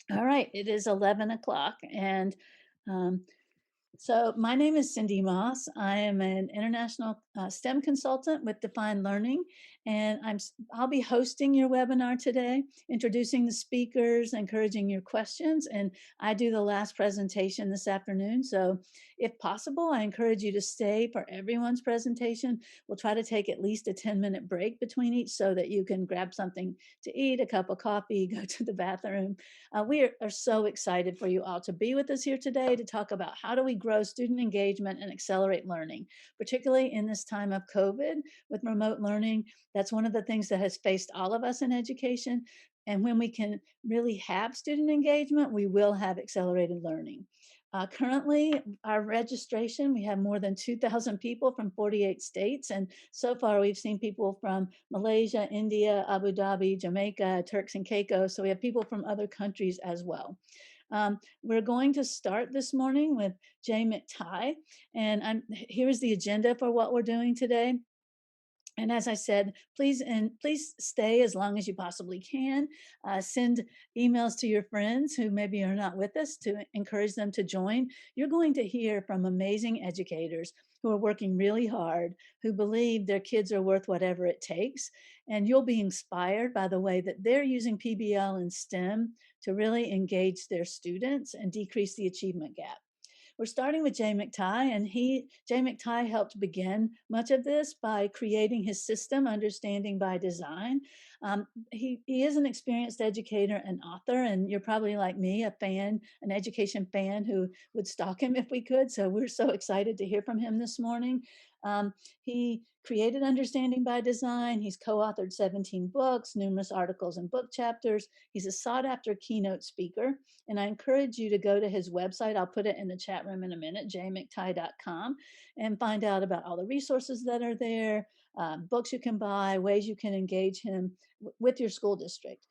All right, it is 11 o'clock, and um, so my name is Cindy Moss. I am an international STEM consultant with Defined Learning, and I'll be hosting your webinar today, introducing the speakers, encouraging your questions, and I do the last presentation this afternoon. So if possible, I encourage you to stay for everyone's presentation. We'll try to take at least a 10-minute break between each so that you can grab something to eat, a cup of coffee, go to the bathroom. We are so excited for you all to be with us here today to talk about how do we grow student engagement and accelerate learning, particularly in this time of COVID with remote learning. That's one of the things that has faced all of us in education. And when we can really have student engagement, we will have accelerated learning. Currently, our registration, we have more than 2,000 people from 48 states. And so far, we've seen people from Malaysia, India, Abu Dhabi, Jamaica, Turks and Caicos. So we have people from other countries as well. We're going to start this morning with Jay McTighe. And here's the agenda for what we're doing today. And as I said, please stay as long as you possibly can. Send emails to your friends who maybe are not with us to encourage them to join. You're going to hear from amazing educators who are working really hard, who believe their kids are worth whatever it takes. And you'll be inspired by the way that they're using PBL and STEM to really engage their students and decrease the achievement gap. We're starting with Jay McTighe, and Jay McTighe helped begin much of this by creating his system, Understanding by Design. He is an experienced educator and author, and you're probably like me, a fan, an education fan who would stalk him if we could. So we're so excited to hear from him this morning. He created Understanding by Design. He's co-authored 17 books, numerous articles and book chapters. He's a sought-after keynote speaker. And I encourage you to go to his website. I'll put it in the chat room in a minute, jaymctighe.com, and find out about all the resources that are there, books you can buy, ways you can engage him with your school district.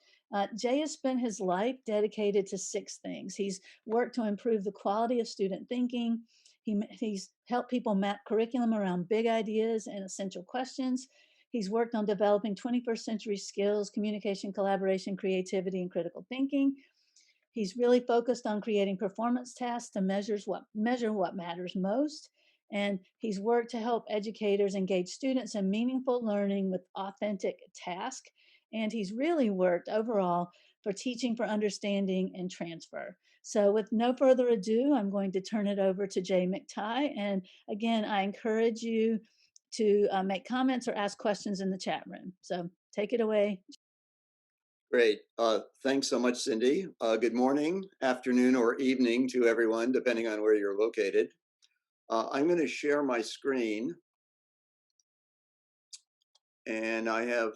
Jay has spent his life dedicated to 6 things. He's worked to improve the quality of student thinking. He's helped people map curriculum around big ideas and essential questions. He's worked on developing 21st century skills, communication, collaboration, creativity, and critical thinking. He's really focused on creating performance tasks to measure what matters most. And he's worked to help educators engage students in meaningful learning with authentic task. And he's really worked overall for teaching for understanding and transfer. So with no further ado, I'm going to turn it over to Jay McTighe. And again, I encourage you to make comments or ask questions in the chat room. So take it away. Great. Thanks so much, Cindy. Good morning, afternoon, or evening to everyone, depending on where you're located. I'm going to share my screen, and I have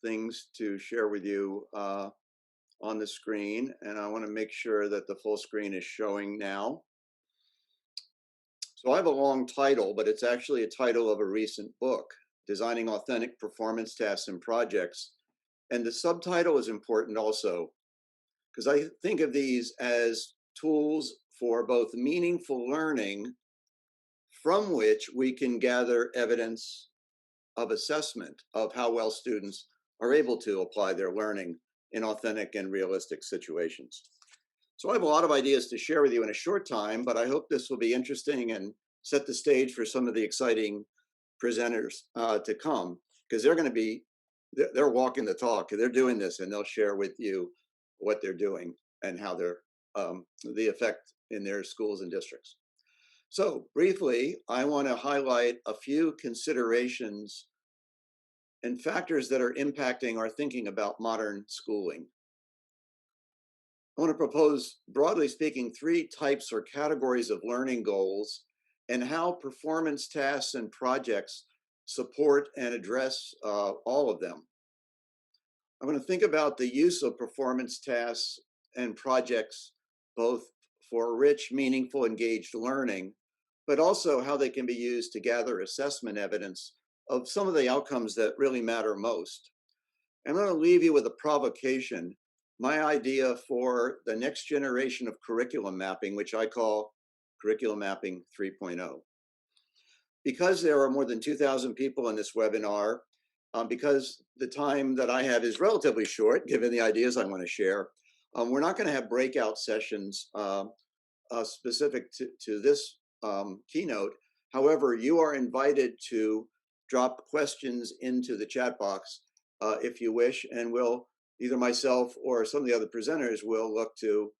things to share with you on the screen, and I want to make sure that the full screen is showing now. So I have a long title, but it's actually a title of a recent book, Designing Authentic Performance Tasks and Projects. And the subtitle is important also, because I think of these as tools for both meaningful learning from which we can gather evidence of assessment of how well students are able to apply their learning in authentic and realistic situations. So I have a lot of ideas to share with you in a short time, but I hope this will be interesting and set the stage for some of the exciting presenters to come, because they're walking the talk. They're doing this, and they'll share with you what they're doing and how they're the effect in their schools and districts. So briefly, I want to highlight a few considerations and factors that are impacting our thinking about modern schooling. I want to propose, broadly speaking, 3 types or categories of learning goals and how performance tasks and projects support and address all of them. I'm going to think about the use of performance tasks and projects, both for rich, meaningful, engaged learning, but also how they can be used to gather assessment evidence of some of the outcomes that really matter most. I'm going to leave you with a provocation, my idea for the next generation of curriculum mapping, which I call Curriculum Mapping 3.0. Because there are more than 2,000 people in this webinar, because the time that I have is relatively short, given the ideas I want to share, We're not going to have breakout sessions specific to this keynote. However, you are invited to drop questions into the chat box if you wish, and we'll either myself or some of the other presenters will look to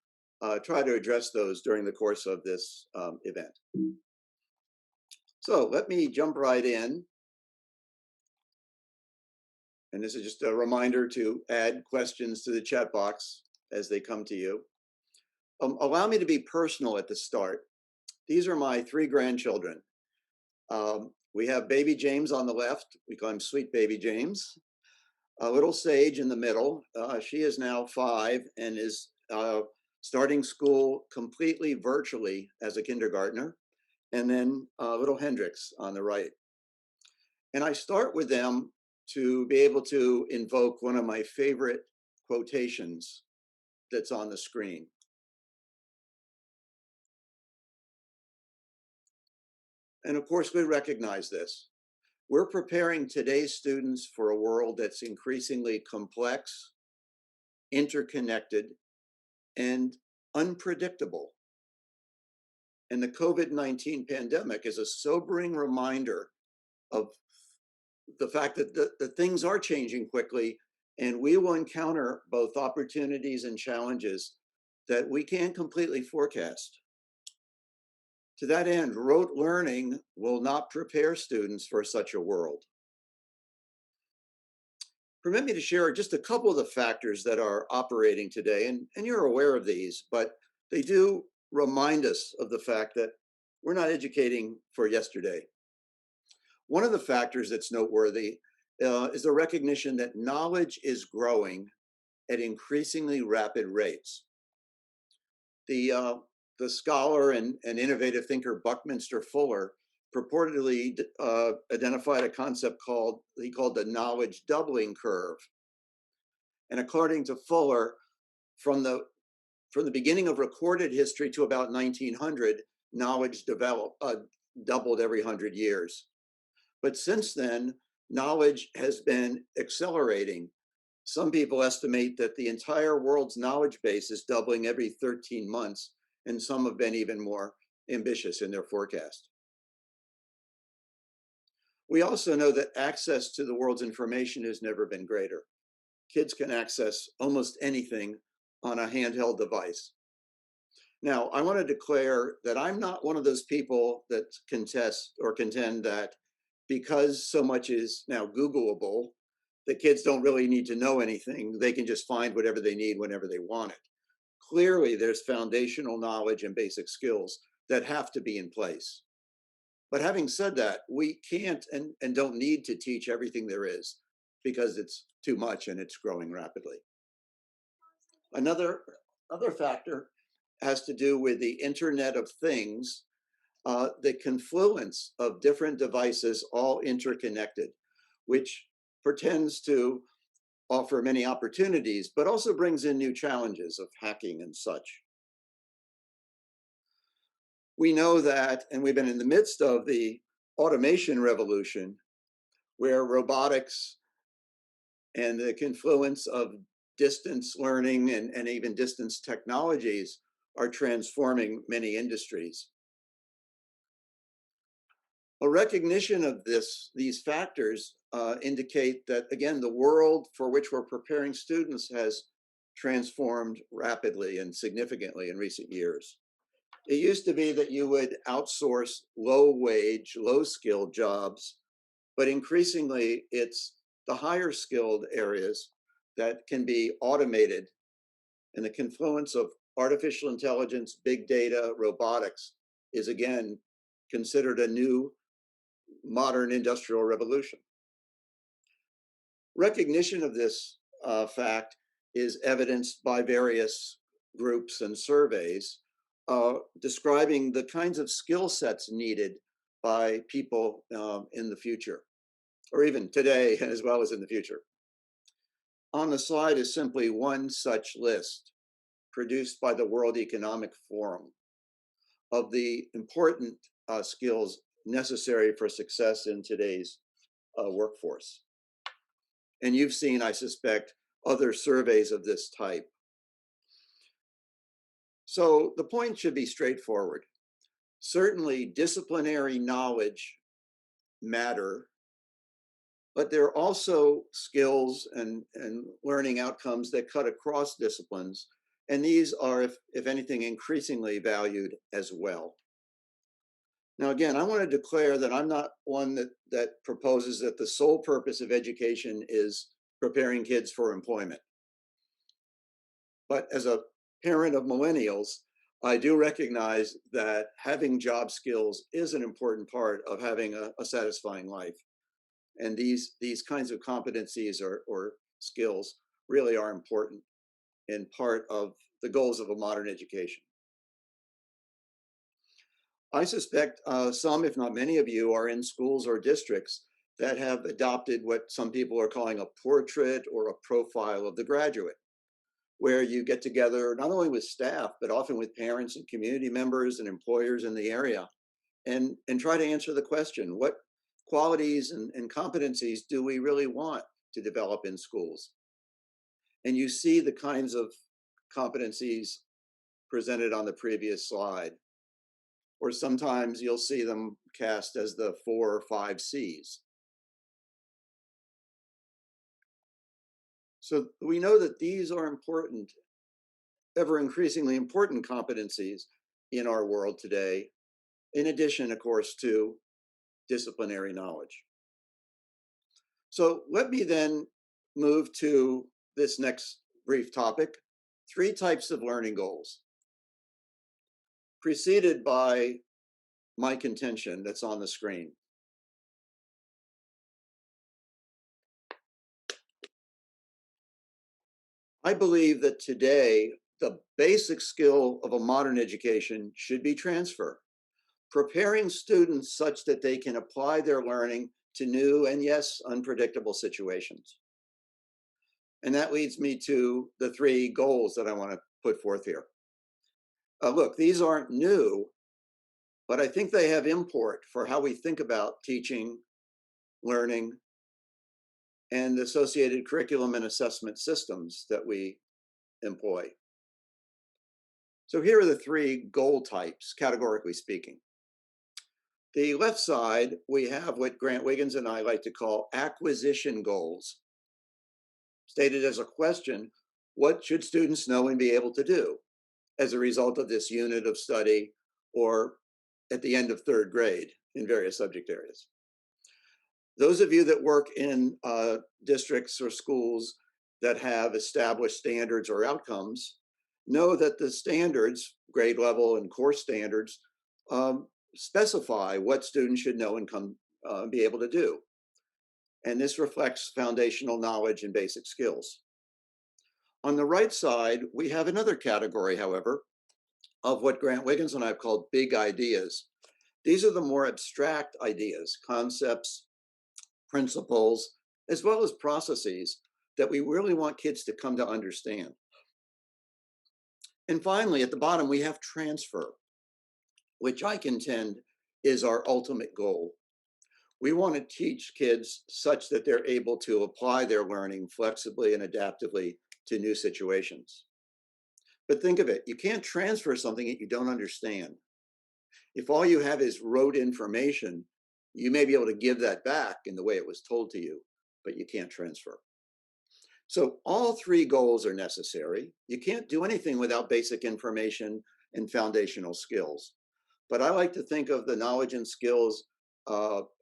try to address those during the course of this event. So let me jump right in. And this is just a reminder to add questions to the chat box as they come to you. Allow me to be personal at the start. These are my 3 grandchildren. We have baby James on the left. We call him sweet baby James. Little Sage in the middle. She is now 5 and is starting school completely virtually as a kindergartner. And then little Hendrix on the right. And I start with them to be able to invoke one of my favorite quotations that's on the screen. And of course, we recognize this. We're preparing today's students for a world that's increasingly complex, interconnected, and unpredictable. And the COVID-19 pandemic is a sobering reminder of the fact that the things are changing quickly, and we will encounter both opportunities and challenges that we can't completely forecast. To that end, rote learning will not prepare students for such a world. Permit me to share just a couple of the factors that are operating today, and you're aware of these, but they do remind us of the fact that we're not educating for yesterday. One of the factors that's noteworthy is the recognition that knowledge is growing at increasingly rapid rates. The scholar and innovative thinker Buckminster Fuller purportedly identified a concept he called the knowledge doubling curve. And according to Fuller, from the beginning of recorded history to about 1900, knowledge doubled every 100 years. But since then, knowledge has been accelerating. Some people estimate that the entire world's knowledge base is doubling every 13 months, and some have been even more ambitious in their forecast. We also know that access to the world's information has never been greater. Kids can access almost anything on a handheld device. Now, I want to declare that I'm not one of those people that contest or contend that because so much is now Googleable, the kids don't really need to know anything. They can just find whatever they need whenever they want it. Clearly, there's foundational knowledge and basic skills that have to be in place. But having said that, we can't and don't need to teach everything there is because it's too much and it's growing rapidly. Another factor has to do with the Internet of Things, the confluence of different devices all interconnected, which pretends to offer many opportunities, but also brings in new challenges of hacking and such. We know that, and we've been in the midst of the automation revolution, where robotics and the confluence of distance learning and even distance technologies are transforming many industries. A recognition of these factors indicate that, again, the world for which we're preparing students has transformed rapidly and significantly in recent years. It used to be that you would outsource low-wage, low-skilled jobs, but increasingly it's the higher skilled areas that can be automated, and the confluence of artificial intelligence, big data, robotics is again considered a new modern industrial revolution. Recognition of this fact is evidenced by various groups and surveys describing the kinds of skill sets needed by people in the future, or even today as well as in the future. On the slide is simply one such list produced by the World Economic Forum of the important skills necessary for success in today's workforce. And you've seen, I suspect, other surveys of this type. So the point should be straightforward. Certainly, disciplinary knowledge matter, but there are also skills and learning outcomes that cut across disciplines. And these are, if anything, increasingly valued as well. Now, again, I want to declare that I'm not one that proposes that the sole purpose of education is preparing kids for employment. But as a parent of millennials, I do recognize that having job skills is an important part of having a satisfying life. And these kinds of competencies or skills really are important in part of the goals of a modern education. I suspect some, if not many of you, are in schools or districts that have adopted what some people are calling a portrait or a profile of the graduate, where you get together not only with staff, but often with parents and community members and employers in the area and try to answer the question, what qualities and competencies do we really want to develop in schools? And you see the kinds of competencies presented on the previous slide, or sometimes you'll see them cast as the 4 or 5 C's. So we know that these are important, ever increasingly important competencies in our world today, in addition, of course, to disciplinary knowledge. So let me then move to this next brief topic, 3 types of learning goals, preceded by my contention that's on the screen. I believe that today, the basic skill of a modern education should be transfer, preparing students such that they can apply their learning to new and, yes, unpredictable situations. And that leads me to the 3 goals that I want to put forth here. Look, these aren't new, but I think they have import for how we think about teaching, learning, and associated curriculum and assessment systems that we employ. So here are the 3 goal types, categorically speaking. The left side, we have what Grant Wiggins and I like to call acquisition goals. Stated as a question, what should students know and be able to do as a result of this unit of study or at the end of 3rd grade in various subject areas? Those of you that work in districts or schools that have established standards or outcomes know that the standards, grade level and course standards, specify what students should know and be able to do. And this reflects foundational knowledge and basic skills. On the right side, we have another category, however, of what Grant Wiggins and I have called big ideas. These are the more abstract ideas, concepts, principles, as well as processes that we really want kids to come to understand. And finally, at the bottom, we have transfer, which I contend is our ultimate goal. We want to teach kids such that they're able to apply their learning flexibly and adaptively to new situations. But think of it, you can't transfer something that you don't understand. If all you have is rote information, you may be able to give that back in the way it was told to you, but you can't transfer. So all 3 goals are necessary. You can't do anything without basic information and foundational skills. But I like to think of the knowledge and skills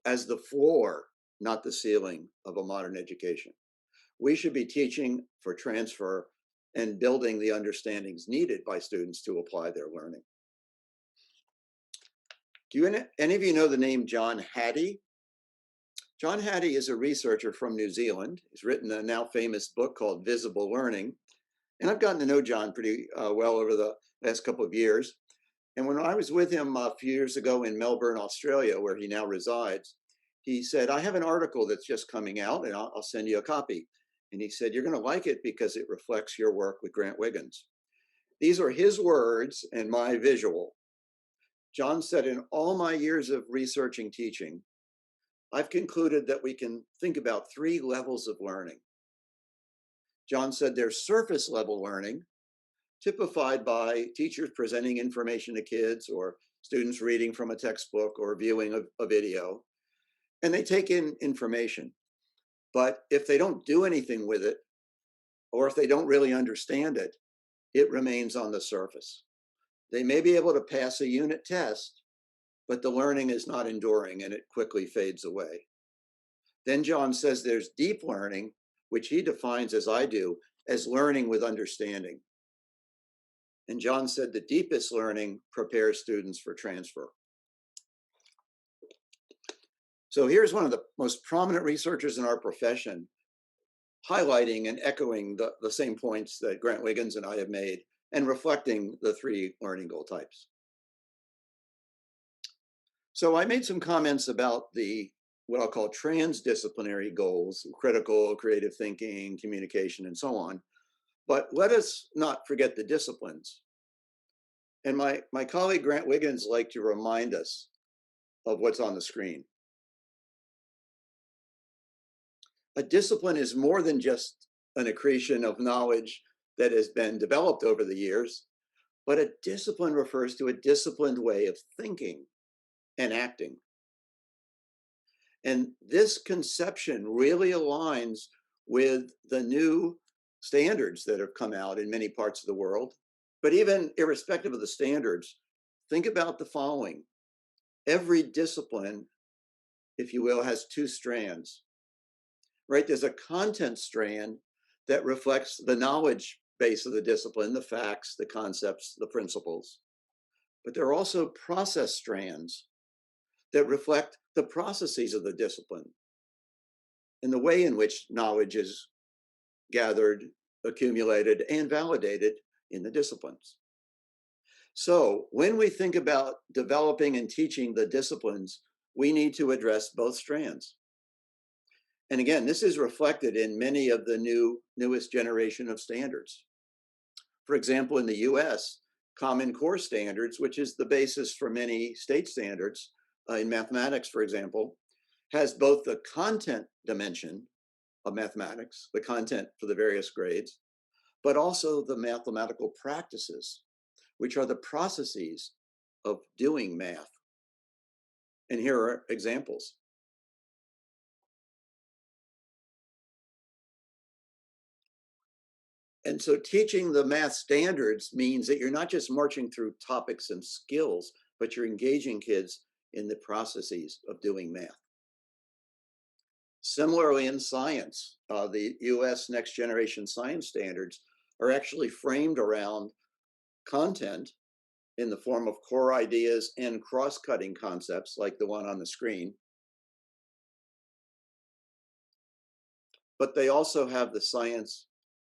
as the floor, not the ceiling of a modern education. We should be teaching for transfer and building the understandings needed by students to apply their learning. Do any of you know the name John Hattie? John Hattie is a researcher from New Zealand. He's written a now famous book called Visible Learning. And I've gotten to know John pretty well over the last couple of years. And when I was with him a few years ago in Melbourne, Australia, where he now resides, he said, I have an article that's just coming out and I'll send you a copy. And he said, you're going to like it because it reflects your work with Grant Wiggins. These are his words and my visual. John said, in all my years of researching teaching, I've concluded that we can think about 3 levels of learning. John said there's surface level learning, typified by teachers presenting information to kids or students reading from a textbook or viewing a video. And they take in information. But if they don't do anything with it, or if they don't really understand it, it remains on the surface. They may be able to pass a unit test, but the learning is not enduring and it quickly fades away. Then John says there's deep learning, which he defines, as I do, as learning with understanding. And John said the deepest learning prepares students for transfer. So here's one of the most prominent researchers in our profession highlighting and echoing the same points that Grant Wiggins and I have made and reflecting the three learning goal types. So I made some comments about what I'll call transdisciplinary goals, critical, creative thinking, communication, and so on. But let us not forget the disciplines. And my colleague Grant Wiggins liked to remind us of what's on the screen. A discipline is more than just an accretion of knowledge that has been developed over the years, but a discipline refers to a disciplined way of thinking and acting. And this conception really aligns with the new standards that have come out in many parts of the world. But even irrespective of the standards, think about the following. Every discipline, if you will, has two strands, right? There's a content strand that reflects the knowledge base of the discipline, the facts, the concepts, the principles. But there are also process strands that reflect the processes of the discipline and the way in which knowledge is gathered, accumulated, and validated in the disciplines. So when we think about developing and teaching the disciplines, we need to address both strands. And again, this is reflected in many of the newest generation of standards. For example, in the US, Common Core Standards, which is the basis for many state standards in mathematics, for example, has both the content dimension of mathematics, the content for the various grades, but also the mathematical practices, which are the processes of doing math. And here are examples. And so teaching the math standards means that you're not just marching through topics and skills, but you're engaging kids in the processes of doing math. Similarly, in science, the US Next Generation Science Standards are actually framed around content in the form of core ideas and cross-cutting concepts like the one on the screen. But they also have the science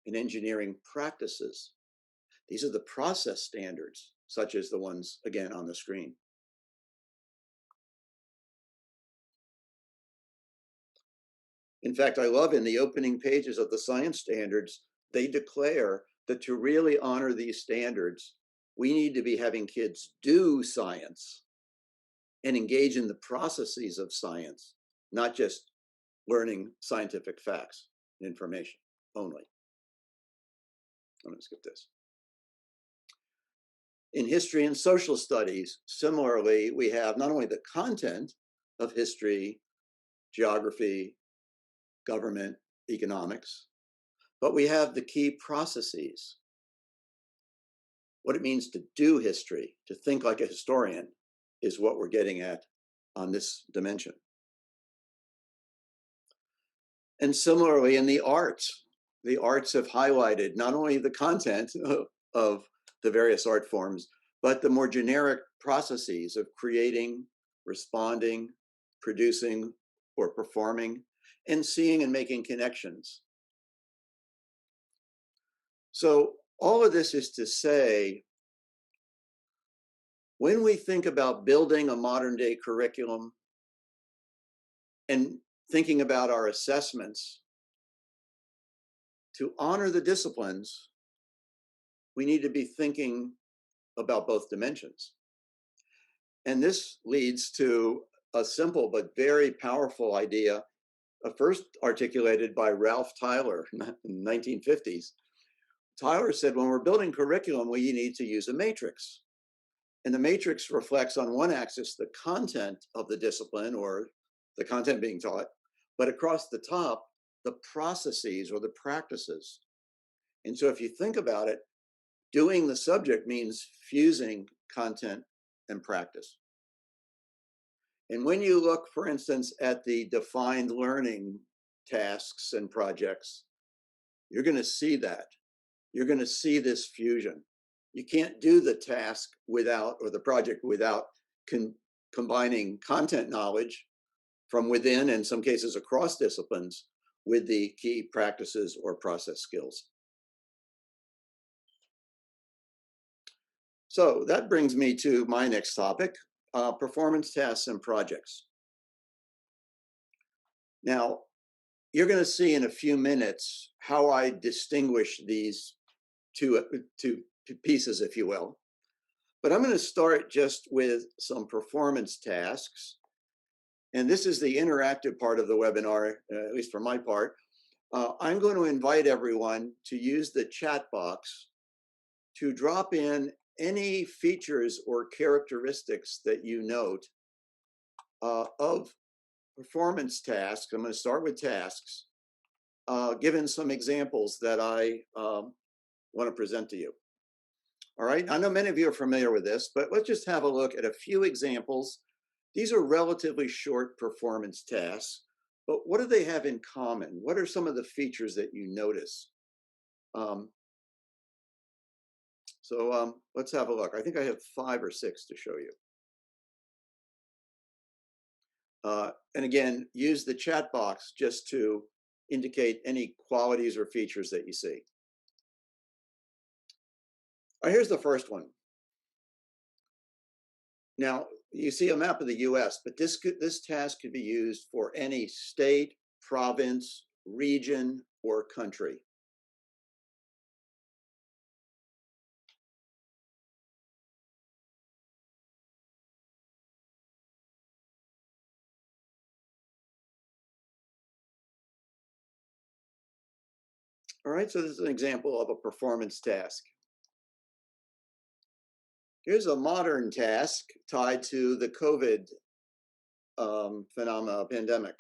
and engineering practices. These are the process standards, such as the ones, again, on the screen. In fact, I love in the opening pages of the science standards, they declare that to really honor these standards, we need to be having kids do science and engage in the processes of science, not just learning scientific facts and information only. I'm going to skip this. In history and social studies, similarly, we have not only the content of history, geography, government, economics, but we have the key processes. What it means to do history, to think like a historian, is what we're getting at on this dimension. And similarly, in the arts have highlighted not only the content of the various art forms, but the more generic processes of creating, responding, producing, or performing, and seeing and making connections. So all of this is to say, when we think about building a modern day curriculum and thinking about our assessments, to honor the disciplines, we need to be thinking about both dimensions. And this leads to a simple but very powerful idea, first articulated by Ralph Tyler in the 1950s, Tyler said, when we're building curriculum, we need to use a matrix. And the matrix reflects on one axis the content of the discipline or the content being taught, but across the top, the processes or the practices. And so if you think about it, doing the subject means fusing content and practice. And when you look, for instance, at the defined learning tasks and projects, you're going to see that. You're going to see this fusion. You can't do the task without, or the project without combining content knowledge from within, in some cases across disciplines, with the key practices or process skills. So that brings me to my next topic, performance tasks and projects. Now, you're going to see in a few minutes how I distinguish these two pieces, if you will. But I'm going to start just with some performance tasks. And this is the interactive part of the webinar, at least for my part. I'm going to invite everyone to use the chat box to drop in any features or characteristics that you note of performance tasks. I'm going to start with tasks, given some examples that I want to present to you. All right, I know many of you are familiar with this, but let's just have a look at a few examples. These are relatively short performance tasks, but what do they have in common? What are some of the features that you notice? Let's have a look. I think I have 5 or 6 to show you. And again, use the chat box just to indicate any qualities or features that you see. All right, here's the first one. Now, you see a map of the US, but this task could be used for any state, province, region, or country. All right, so this is an example of a performance task. Here's a modern task tied to the COVID pandemic.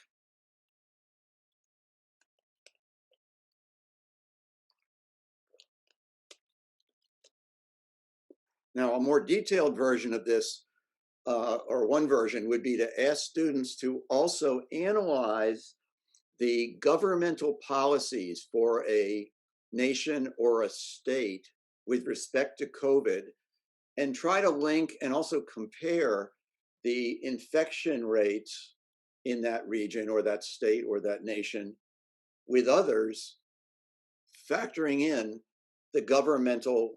Now, a more detailed version of this, or one version, would be to ask students to also analyze the governmental policies for a nation or a state with respect to COVID and try to link and also compare the infection rates in that region or that state or that nation with others, factoring in the governmental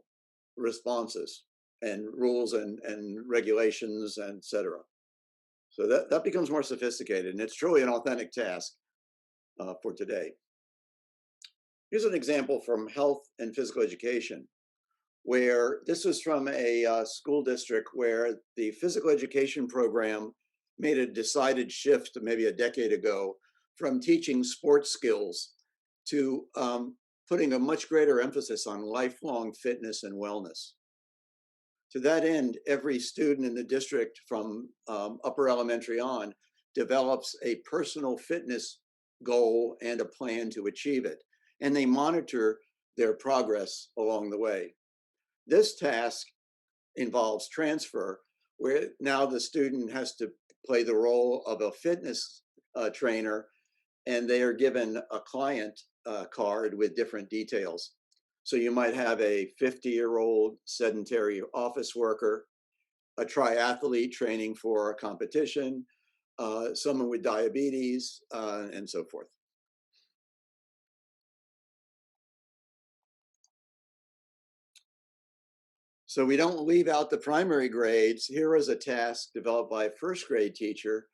responses and rules and regulations, and et cetera. So that becomes more sophisticated, and it's truly an authentic task for today. Here's an example from health and physical education, where this was from a school district where the physical education program made a decided shift maybe a decade ago from teaching sports skills to putting a much greater emphasis on lifelong fitness and wellness. To that end, every student in the district from upper elementary on develops a personal fitness goal and a plan to achieve it, and they monitor their progress along the way. This task involves transfer, where now the student has to play the role of a fitness trainer, and they are given a client card with different details. So you might have a 50-year-old sedentary office worker, a triathlete training for a competition, someone with diabetes, and so forth. So we don't leave out the primary grades. Here is a task developed by a first grade teacher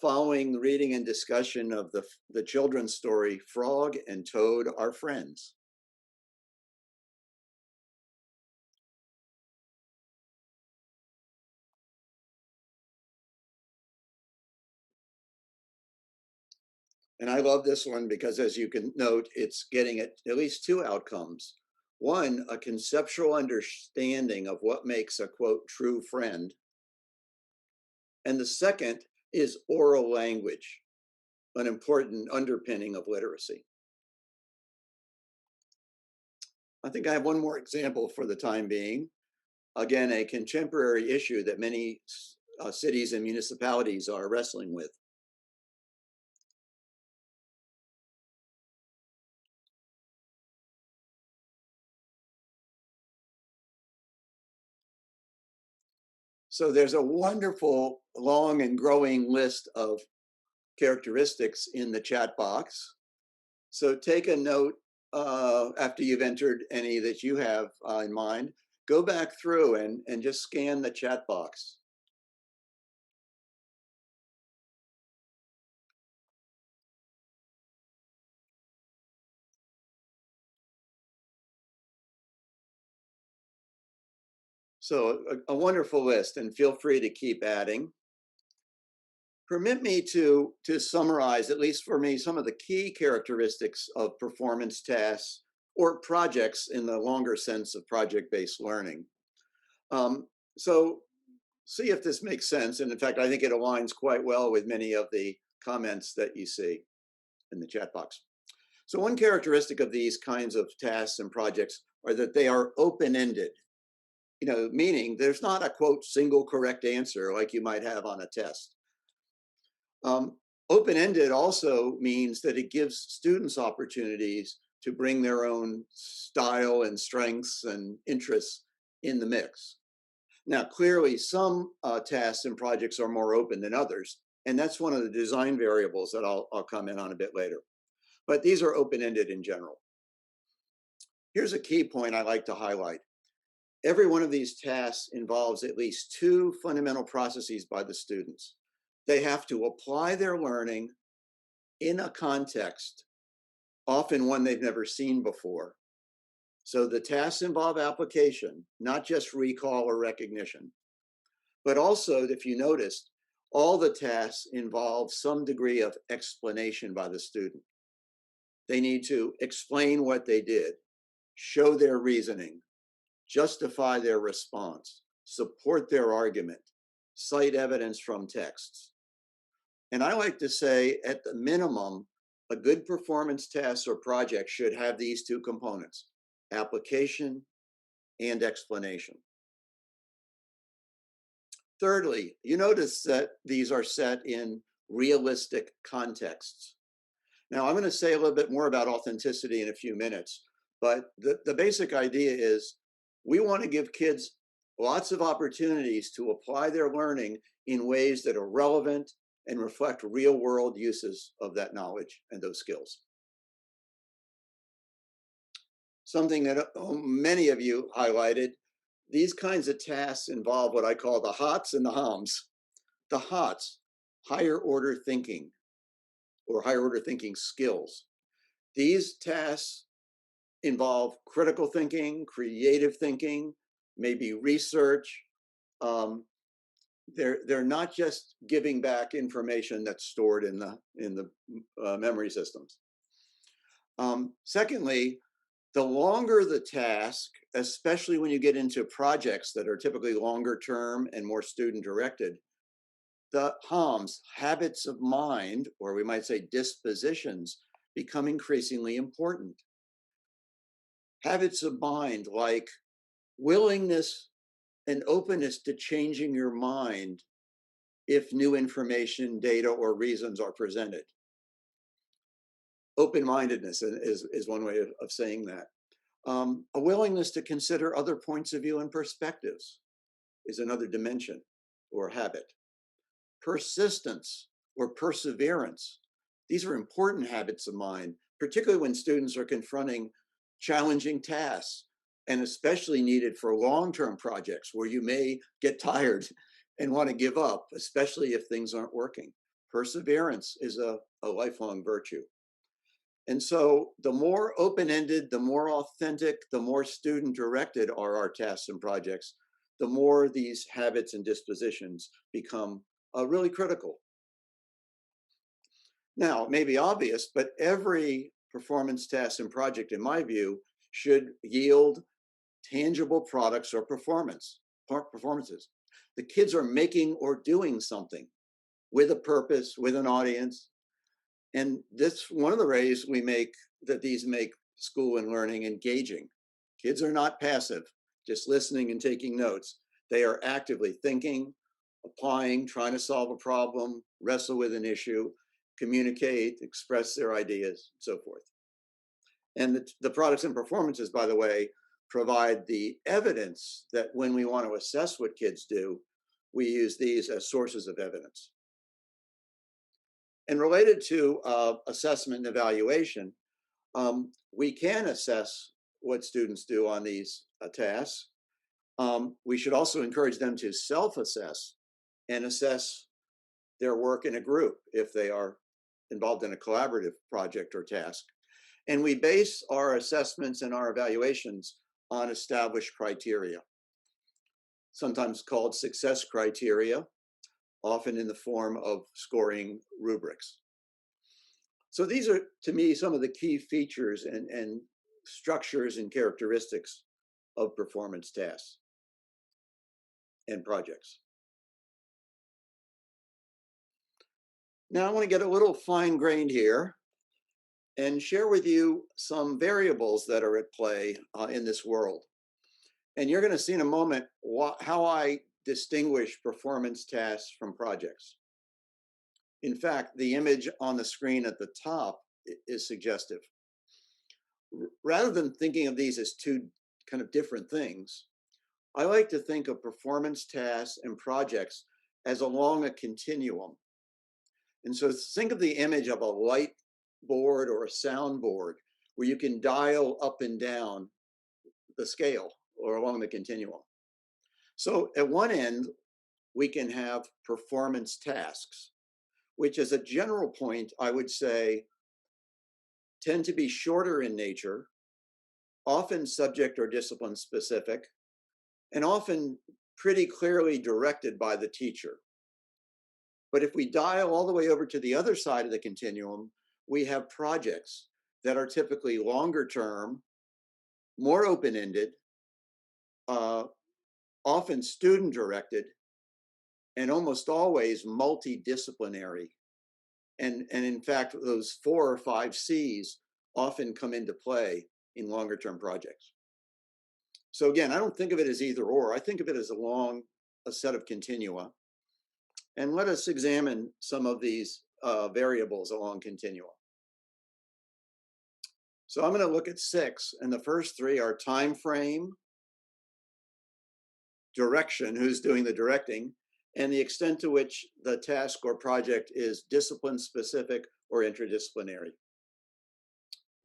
following the reading and discussion of the children's story, Frog and Toad Are Friends. And I love this one because, as you can note, it's getting at least 2 outcomes. One, a conceptual understanding of what makes a quote true friend. And the second is oral language, an important underpinning of literacy. I think I have one more example for the time being. Again, a contemporary issue that many cities and municipalities are wrestling with. So there's a wonderful, long and growing list of characteristics in the chat box. So take a note after you've entered any that you have in mind. Go back through and just scan the chat box. So a wonderful list, and feel free to keep adding. Permit me to summarize, at least for me, some of the key characteristics of performance tasks or projects in the longer sense of project-based learning. So see if this makes sense. And in fact, I think it aligns quite well with many of the comments that you see in the chat box. So one characteristic of these kinds of tasks and projects are that they are open-ended, meaning there's not a quote single correct answer like you might have on a test. Open-ended also means that it gives students opportunities to bring their own style and strengths and interests in the mix. Now, clearly, some tasks and projects are more open than others, and that's one of the design variables that I'll comment on a bit later. But these are open-ended in general. Here's a key point I like to highlight. Every one of these tasks involves at least two fundamental processes by the students. They have to apply their learning in a context, often one they've never seen before. So the tasks involve application, not just recall or recognition. But also, if you noticed, all the tasks involve some degree of explanation by the student. They need to explain what they did, show their reasoning, justify their response, support their argument, cite evidence from texts. And I like to say, at the minimum, a good performance task or project should have these two components: application and explanation. Thirdly, you notice that these are set in realistic contexts. Now, I'm going to say a little bit more about authenticity in a few minutes, but the basic idea is we want to give kids lots of opportunities to apply their learning in ways that are relevant and reflect real world uses of that knowledge and those skills. Something that many of you highlighted, these kinds of tasks involve what I call the HOTS and the HOMS. The HOTS, higher order thinking or higher order thinking skills. These tasks involve critical thinking, creative thinking, maybe research. They're not just giving back information that's stored in the memory systems. Secondly, the longer the task, especially when you get into projects that are typically longer term and more student directed, the HOMS, habits of mind, or we might say dispositions, become increasingly important. Habits of mind like willingness and openness to changing your mind if new information, data, or reasons are presented. Open-mindedness is one way of saying that. A willingness to consider other points of view and perspectives is another dimension or habit. Persistence or perseverance. These are important habits of mind, particularly when students are confronting challenging tasks, and especially needed for long-term projects where you may get tired and want to give up, especially if things aren't working. Perseverance is a lifelong virtue. And so the more open-ended, the more authentic, the more student-directed are our tasks and projects, the more these habits and dispositions become really critical. Now, it may be obvious, but every performance task and project, in my view, should yield tangible products or performances. The kids are making or doing something with a purpose, with an audience. And this one of the ways these make school and learning engaging. Kids are not passive, just listening and taking notes. They are actively thinking, applying, trying to solve a problem, wrestle with an issue, communicate, express their ideas, and so forth. And the products and performances, by the way, provide the evidence that when we want to assess what kids do, we use these as sources of evidence. And related to assessment and evaluation, we can assess what students do on these tasks. We should also encourage them to self-assess and assess their work in a group if they are involved in a collaborative project or task. And we base our assessments and our evaluations on established criteria, sometimes called success criteria, often in the form of scoring rubrics. So these are, to me, some of the key features and structures and characteristics of performance tasks and projects. Now I want to get a little fine-grained here and share with you some variables that are at play in this world. And you're going to see in a moment how I distinguish performance tasks from projects. In fact, the image on the screen at the top is suggestive. Rather than thinking of these as two kind of different things, I like to think of performance tasks and projects as along a continuum. And so think of the image of a light board or a sound board where you can dial up and down the scale or along the continuum. So at one end, we can have performance tasks, which as a general point, I would say, tend to be shorter in nature, often subject or discipline specific, and often pretty clearly directed by the teacher. But if we dial all the way over to the other side of the continuum, we have projects that are typically longer term, more open-ended, often student directed, and almost always multidisciplinary. And in fact, those 4 or 5 C's often come into play in longer term projects. So again, I don't think of it as either or. I think of it as a set of continua. And let us examine some of these variables along continua. So I'm going to look at 6, and the first 3 are time frame, direction, who's doing the directing, and the extent to which the task or project is discipline specific or interdisciplinary.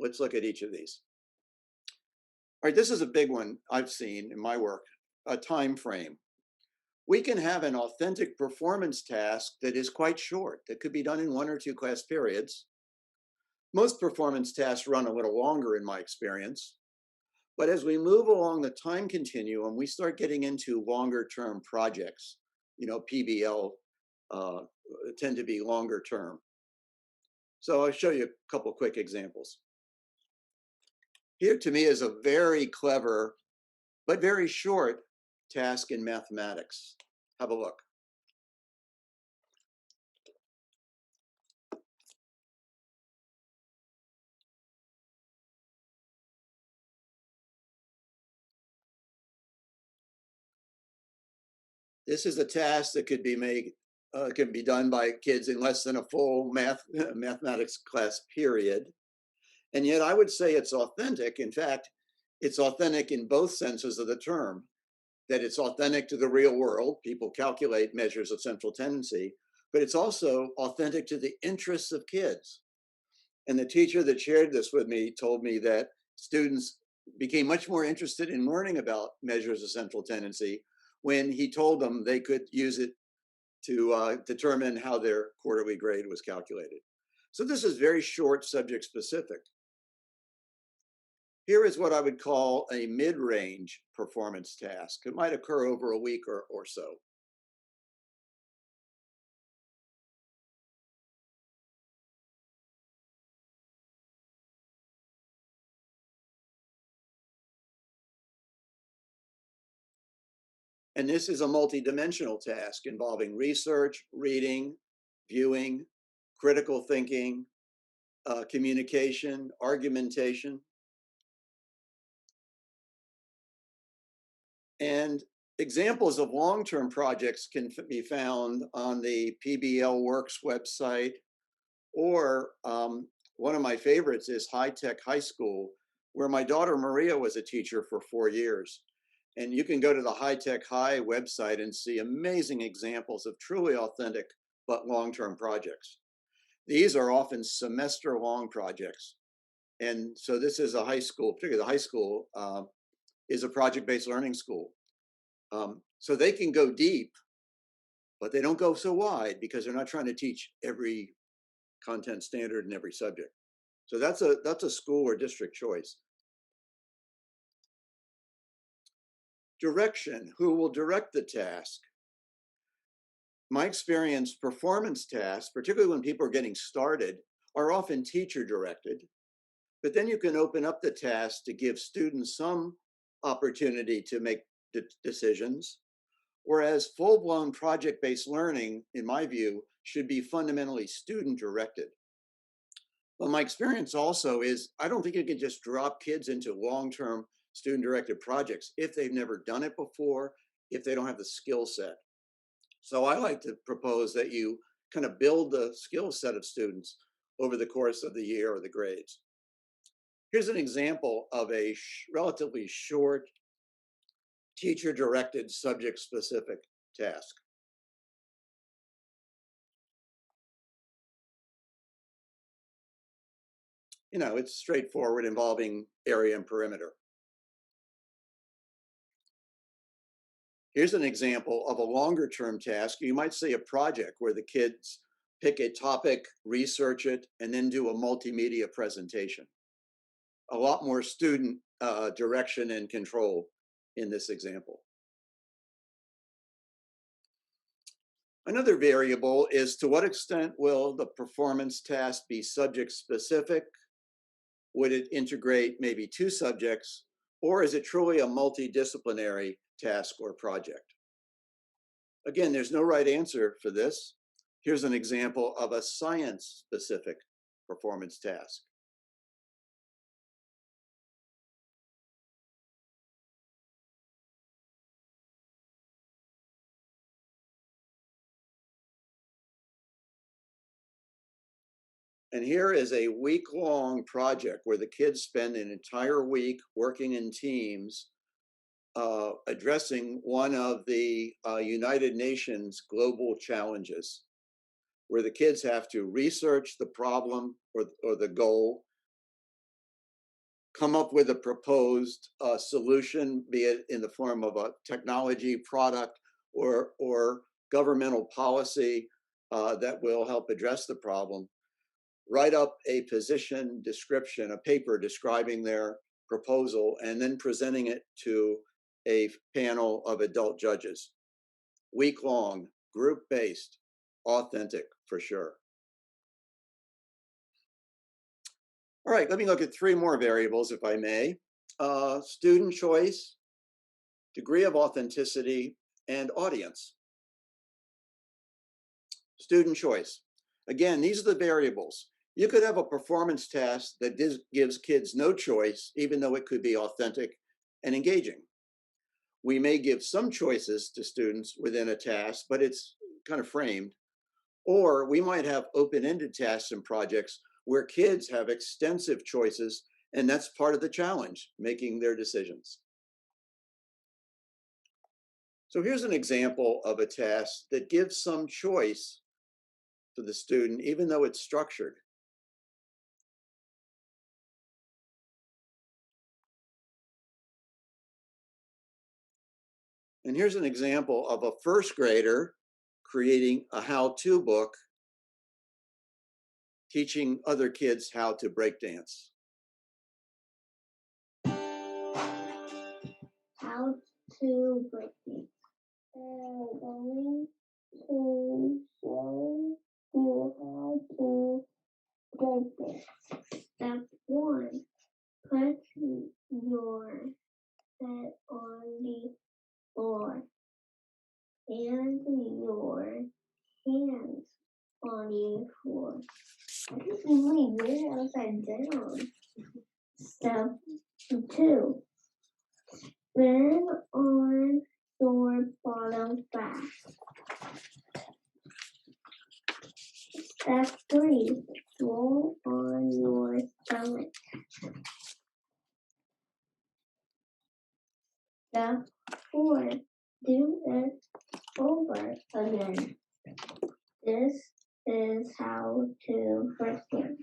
Let's look at each of these. All right, this is a big one I've seen in my work, a time frame. We can have an authentic performance task that is quite short, that could be done in 1 or 2 class periods. Most performance tasks run a little longer in my experience. But as we move along the time continuum, we start getting into longer term projects. PBL tend to be longer term. So I'll show you a couple quick examples. Here to me is a very clever, but very short task in mathematics. Have a look. This is a task that could be done by kids in less than a full mathematics class period. And yet I would say it's authentic. In fact, it's authentic in both senses of the term, that it's authentic to the real world. People calculate measures of central tendency, but it's also authentic to the interests of kids. And the teacher that shared this with me told me that students became much more interested in learning about measures of central tendency when he told them they could use it to determine how their quarterly grade was calculated. So this is very short, subject specific. Here is what I would call a mid-range performance task. It might occur over a week or so. And this is a multidimensional task involving research, reading, viewing, critical thinking, communication, argumentation. And examples of long-term projects can be found on the PBL Works website, or one of my favorites is High Tech High School, where my daughter Maria was a teacher for 4 years. And you can go to the High Tech High website and see amazing examples of truly authentic but long-term projects. These are often semester-long projects. And so this is a high school, particularly the high school, is a project-based learning school. So they can go deep, but they don't go so wide because they're not trying to teach every content standard in every subject. So that's a school or district choice. Direction, who will direct the task? My experience, performance tasks, particularly when people are getting started, are often teacher directed, but then you can open up the task to give students some opportunity to make decisions. Whereas full-blown project-based learning, in my view, should be fundamentally student-directed. But my experience also is I don't think you can just drop kids into long-term student-directed projects if they've never done it before, if they don't have the skill set. So I like to propose that you kind of build the skill set of students over the course of the year or the grades. Here's an example of a relatively short teacher-directed subject-specific task. It's straightforward, involving area and perimeter. Here's an example of a longer term task. You might say a project where the kids pick a topic, research it, and then do a multimedia presentation. A lot more student direction and control in this example. Another variable is, to what extent will the performance task be subject specific? Would it integrate maybe two subjects, or is it truly a multidisciplinary task or project? Again, there's no right answer for this. Here's an example of a science-specific performance task. And here is a week-long project where the kids spend an entire week working in teams addressing one of the United Nations global challenges, where the kids have to research the problem or the goal, come up with a proposed solution, be it in the form of a technology product or governmental policy that will help address the problem, write up a position description, a paper describing their proposal, and then presenting it to a panel of adult judges. Week long, group based, authentic for sure. All right, let me look at three more variables, if I may. Student choice, degree of authenticity, and audience. Student choice. Again, these are the variables. You could have a performance task that gives kids no choice, even though it could be authentic and engaging. We may give some choices to students within a task, but it's kind of framed. Or we might have open-ended tasks and projects where kids have extensive choices, and that's part of the challenge, making their decisions. So here's an example of a task that gives some choice to the student, even though it's structured. And here's an example of a first grader creating a how-to book, teaching other kids how to break dance. How to break dance. I'm going to show you how to break dance. Step 1. Put your head on the floor. and your hands on your floor. I think we leave it upside down. Step 2. Spin on your bottom back. Step 3. Roll on your stomach. Step 4. Do it over again. This is how to break it.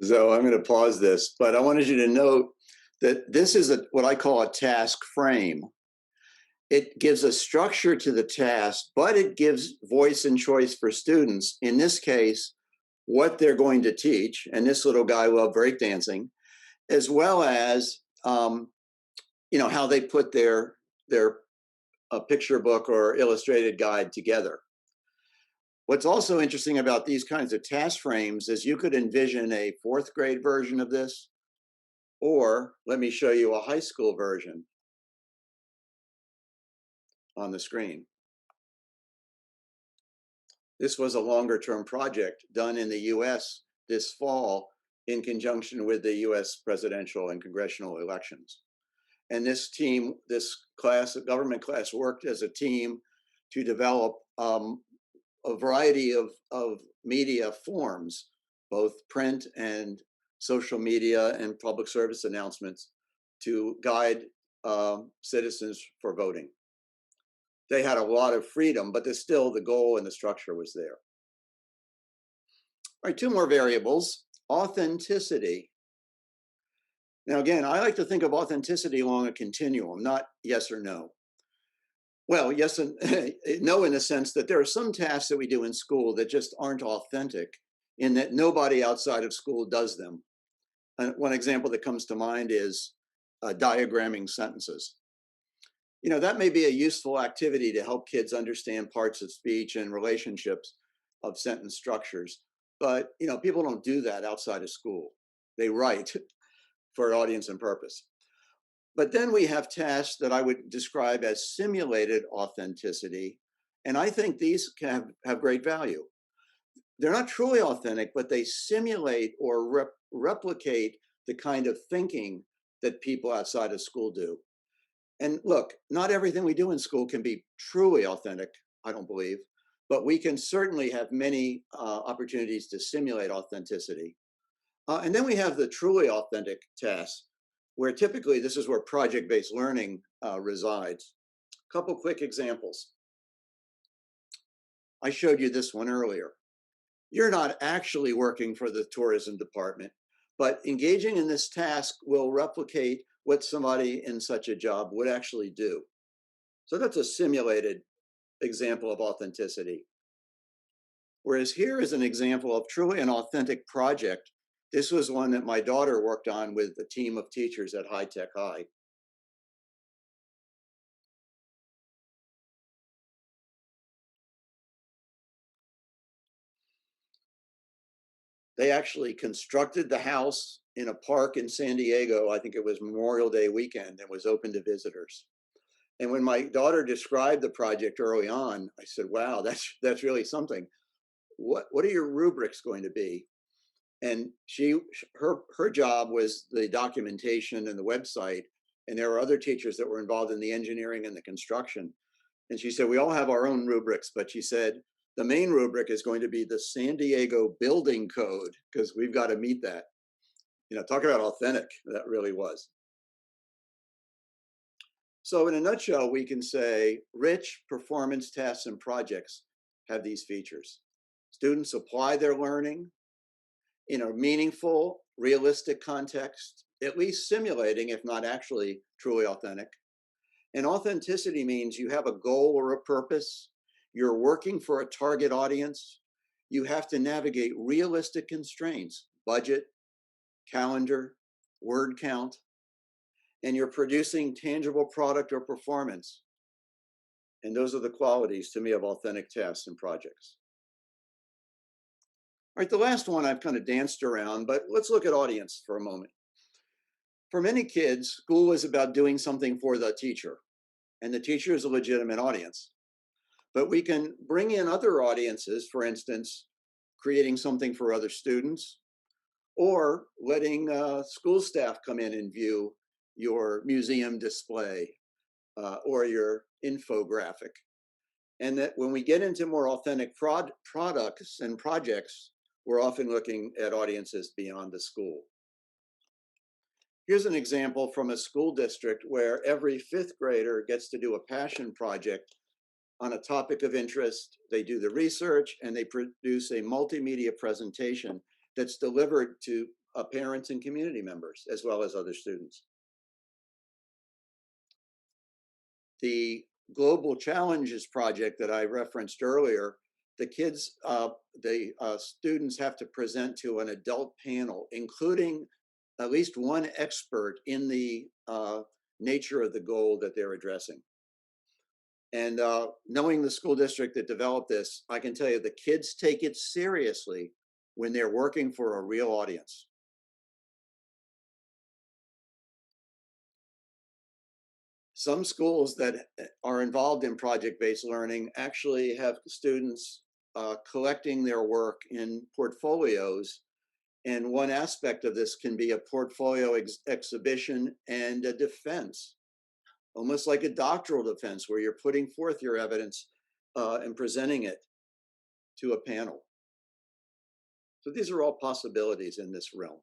So I'm going to pause this, but I wanted you to note that this is what I call a task frame. It gives a structure to the task, but it gives voice and choice for students. In this case, what they're going to teach, and this little guy loved breakdancing, as well as how they put their picture book or illustrated guide together. What's also interesting about these kinds of task frames is you could envision a 4th grade version of this, or let me show you a high school version on the screen. This was a longer term project done in the US this fall in conjunction with the US presidential and congressional elections. And this team, this class, a government class, worked as a team to develop a variety of media forms, both print and social media and public service announcements to guide citizens for voting. They had a lot of freedom, but there's still the goal and the structure was there. All right, 2 more variables. Authenticity. Now, again, I like to think of authenticity along a continuum, not yes or no. Well, yes and no, in the sense that there are some tasks that we do in school that just aren't authentic, in that nobody outside of school does them. And one example that comes to mind is diagramming sentences. That may be a useful activity to help kids understand parts of speech and relationships of sentence structures. But, people don't do that outside of school. They write for audience and purpose. But then we have tasks that I would describe as simulated authenticity. And I think these can have great value. They're not truly authentic, but they simulate or replicate the kind of thinking that people outside of school do. And look, not everything we do in school can be truly authentic, I don't believe, but we can certainly have many opportunities to simulate authenticity. And then we have the truly authentic tasks, where typically this is where project-based learning resides. A couple quick examples. I showed you this one earlier. You're not actually working for the tourism department, but engaging in this task will replicate what somebody in such a job would actually do. So that's a simulated example of authenticity. Whereas here is an example of truly an authentic project. This was one that my daughter worked on with a team of teachers at High Tech High. They actually constructed the house in a park in San Diego. I think it was Memorial Day weekend and was open to visitors. And when my daughter described the project early on, I said, wow, that's really something. What are your rubrics going to be? And her job was the documentation and the website. And there were other teachers that were involved in the engineering and the construction. And she said, we all have our own rubrics, but she said, the main rubric is going to be the San Diego building code, because we've got to meet that. Talk about authentic, that really was. So in a nutshell, we can say rich performance tasks and projects have these features. Students apply their learning in a meaningful, realistic context, at least simulating, if not actually truly authentic. And authenticity means you have a goal or a purpose, you're working for a target audience, you have to navigate realistic constraints, budget, calendar, word count, and you're producing tangible product or performance. And those are the qualities to me of authentic tasks and projects. All right, the last one I've kind of danced around, but let's look at audience for a moment. For many kids, school is about doing something for the teacher, and the teacher is a legitimate audience. But we can bring in other audiences, for instance, creating something for other students, or letting school staff come in and view your museum display or your infographic. And that when we get into more authentic products and projects, we're often looking at audiences beyond the school. Here's an example from a school district where every fifth grader gets to do a passion project on a topic of interest. They do the research and they produce a multimedia presentation that's delivered to parents and community members, as well as other students. The Global Challenges project that I referenced earlier, the students have to present to an adult panel, including at least one expert in the nature of the goal that they're addressing. And knowing the school district that developed this, I can tell you the kids take it seriously when they're working for a real audience. Some schools that are involved in project-based learning actually have students collecting their work in portfolios. And one aspect of this can be a portfolio exhibition and a defense, almost like a doctoral defense where you're putting forth your evidence and presenting it to a panel. So these are all possibilities in this realm.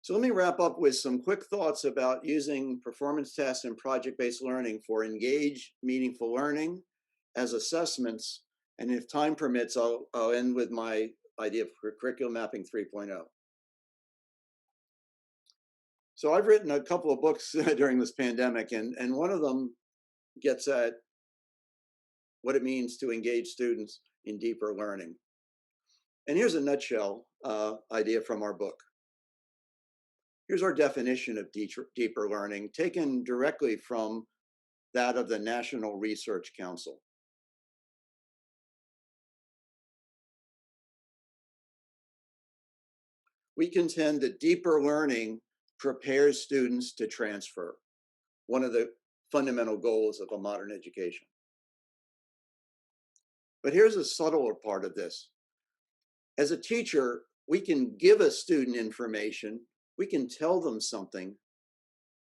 So let me wrap up with some quick thoughts about using performance tests and project-based learning for engaged, meaningful learning as assessments. And if time permits, I'll end with my idea of curriculum mapping 3.0. So I've written a couple of books during this pandemic, and one of them gets at what it means to engage students in deeper learning. And here's a nutshell idea from our book. Here's our definition of deeper learning, taken directly from that of the National Research Council. We contend that deeper learning prepares students to transfer, one of the fundamental goals of a modern education. But here's a subtler part of this. As a teacher, we can give a student information, we can tell them something,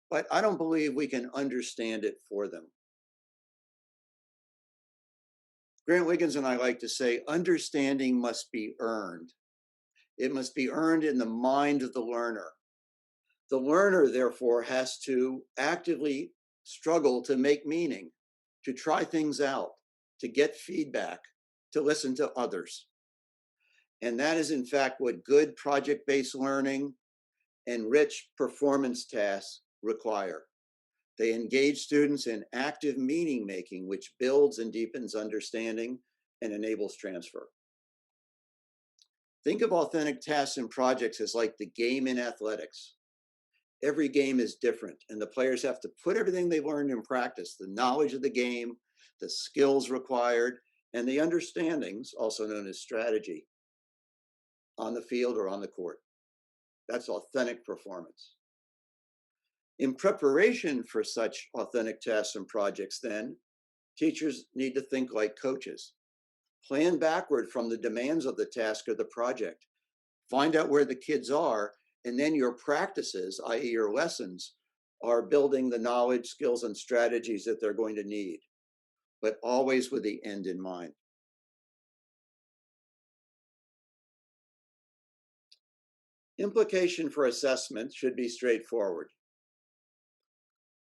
but I don't believe we can understand it for them. Grant Wiggins and I like to say, understanding must be earned. It must be earned in the mind of the learner. The learner, therefore, has to actively struggle to make meaning, to try things out, to get feedback, to listen to others. And that is, in fact, what good project-based learning and rich performance tasks require. They engage students in active meaning making, which builds and deepens understanding and enables transfer. Think of authentic tasks and projects as like the game in athletics. Every game is different, and the players have to put everything they've learned in practice, the knowledge of the game, the skills required, and the understandings, also known as strategy, on the field or on the court. That's authentic performance. In preparation for such authentic tasks and projects, then, teachers need to think like coaches. Plan backward from the demands of the task or the project. Find out where the kids are, and then your practices, i.e. your lessons, are building the knowledge, skills, and strategies that they're going to need, but always with the end in mind. Implication for assessment should be straightforward.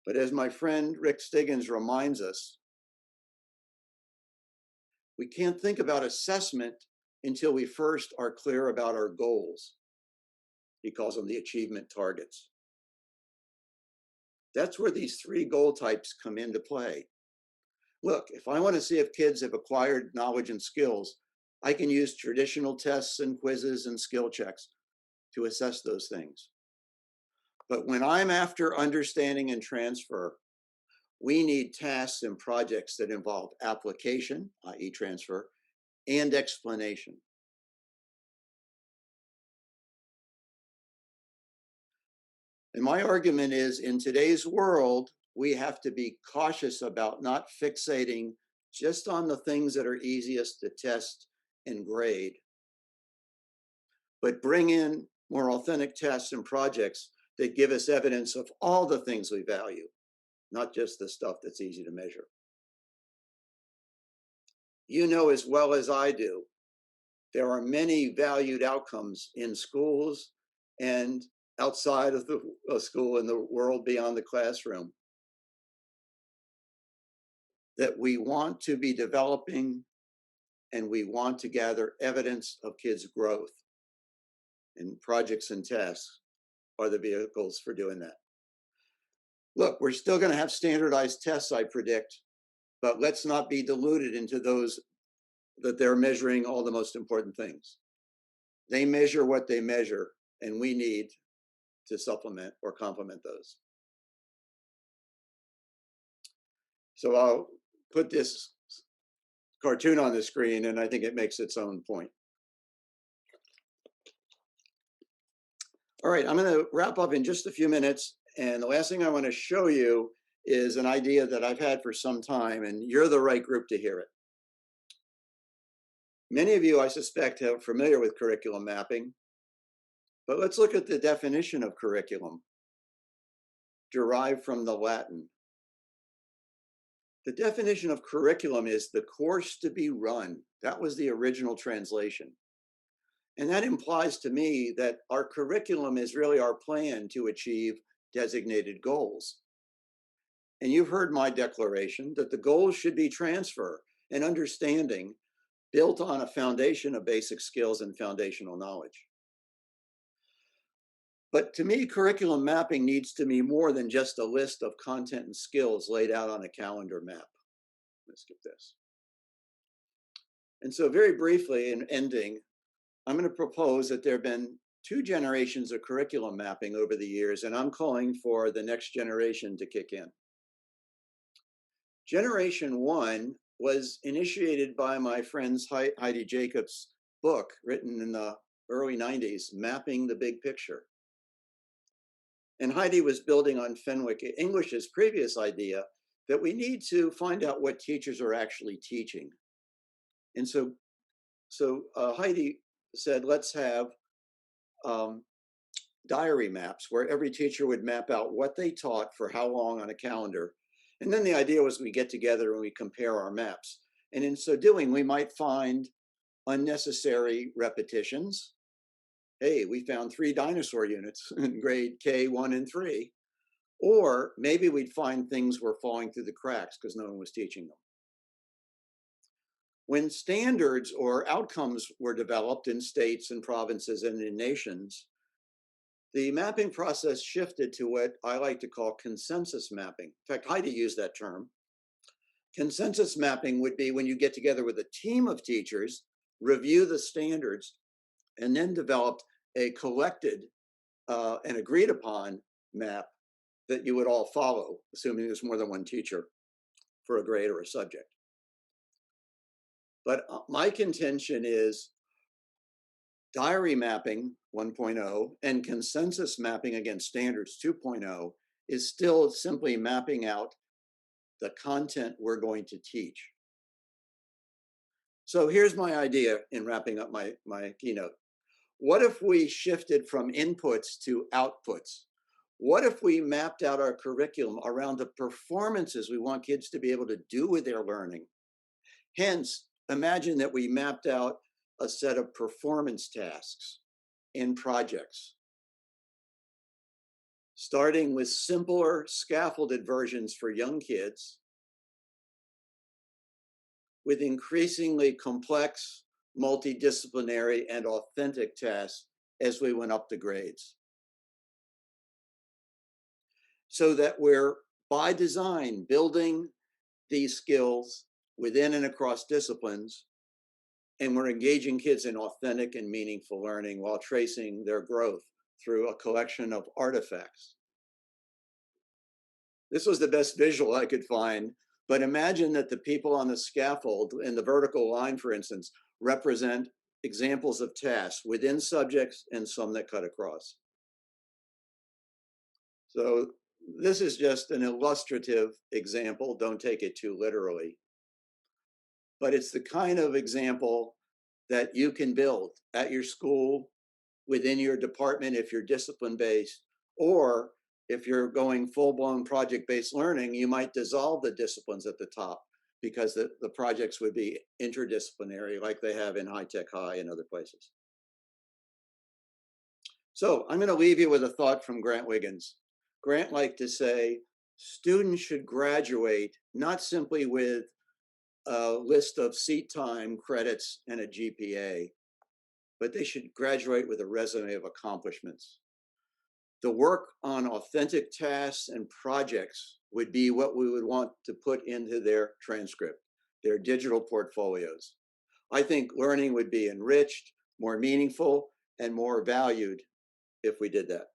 But as my friend Rick Stiggins reminds us, we can't think about assessment until we first are clear about our goals. He calls them the achievement targets. That's where these three goal types come into play. Look, if I want to see if kids have acquired knowledge and skills, I can use traditional tests and quizzes and skill checks to assess those things. But when I'm after understanding and transfer, we need tasks and projects that involve application, i.e. transfer, and explanation, And my argument is, in today's world, we have to be cautious about not fixating just on the things that are easiest to test and grade, but bring in more authentic tests and projects that give us evidence of all the things we value, not just the stuff that's easy to measure. You know as well as I do, there are many valued outcomes in schools and outside of the school, in the world beyond the classroom, that we want to be developing, and we want to gather evidence of kids' growth. And projects and tasks are the vehicles for doing that. Look, we're still going to have standardized tests, I predict, but let's not be deluded into those that they're measuring all the most important things. They measure what they measure, and we need to supplement or complement those. So I'll put this cartoon on the screen, and I think it makes its own point. All right, I'm going to wrap up in just a few minutes. And the last thing I want to show you is an idea that I've had for some time, and you're the right group to hear it. Many of you, I suspect, are familiar with curriculum mapping, but let's look at the definition of curriculum, derived from the Latin. The definition of curriculum is the course to be run. That was the original translation. And that implies to me that our curriculum is really our plan to achieve designated goals. And you've heard my declaration that the goals should be transfer and understanding built on a foundation of basic skills and foundational knowledge. But to me, curriculum mapping needs to be more than just a list of content and skills laid out on a calendar map. Let's skip this. And so very briefly, in ending, I'm going to propose that there have been 2 generations of curriculum mapping over the years, and I'm calling for the next generation to kick in. Generation 1 was initiated by my friends Heidi Jacobs' book, written in the early 90s, Mapping the Big Picture. And Heidi was building on Fenwick English's previous idea that we need to find out what teachers are actually teaching. And so Heidi said, let's have diary maps where every teacher would map out what they taught for how long on a calendar. And then the idea was we get together and we compare our maps. And in so doing, we might find unnecessary repetitions. Hey, we found 3 dinosaur units in grade K1 and 3. Or maybe we'd find things were falling through the cracks because no one was teaching them. When standards or outcomes were developed in states and provinces and in nations, the mapping process shifted to what I like to call consensus mapping. In fact, Heidi used that term. Consensus mapping would be when you get together with a team of teachers, review the standards, and then developed a collected and agreed upon map that you would all follow, assuming there's more than one teacher for a grade or a subject. But my contention is diary mapping 1.0 and consensus mapping against standards 2.0 is still simply mapping out the content we're going to teach. So here's my idea in wrapping up my keynote. What if we shifted from inputs to outputs? What if we mapped out our curriculum around the performances we want kids to be able to do with their learning? Hence, imagine that we mapped out a set of performance tasks in projects, starting with simpler scaffolded versions for young kids, with increasingly complex, multidisciplinary, and authentic tasks as we went up the grades. So that we're, by design, building these skills within and across disciplines, and we're engaging kids in authentic and meaningful learning while tracing their growth through a collection of artifacts. This was the best visual I could find, but imagine that the people on the scaffold in the vertical line, for instance, represent examples of tasks within subjects and some that cut across. So this is just an illustrative example. Don't take it too literally, but it's the kind of example that you can build at your school, within your department if you're discipline based, or if you're going full blown project based learning, you might dissolve the disciplines at the top because the projects would be interdisciplinary like they have in high tech high and other places. So I'm going to leave you with a thought from Grant Wiggins. Grant liked to say, students should graduate not simply with a list of seat time, credits, and a GPA, but they should graduate with a resume of accomplishments. The work on authentic tasks and projects would be what we would want to put into their transcript, their digital portfolios. I think learning would be enriched, more meaningful, and more valued if we did that.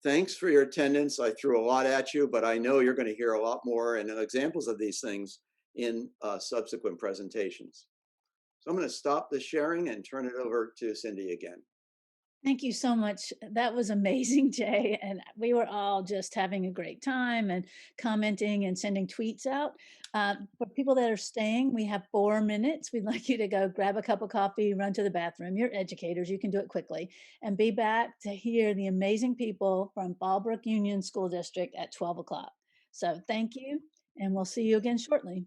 Thanks for your attendance. I threw a lot at you, but I know you're going to hear a lot more and examples of these things in subsequent presentations. So I'm going to stop the sharing and turn it over to Cindy again. Thank you so much. That was amazing, Jay. And we were all just having a great time and commenting and sending tweets out. For people that are staying, we have 4 minutes. We'd like you to go grab a cup of coffee, run to the bathroom. You're educators, you can do it quickly, and be back to hear the amazing people from Fallbrook Union School District at 12 o'clock. So thank you, and we'll see you again shortly.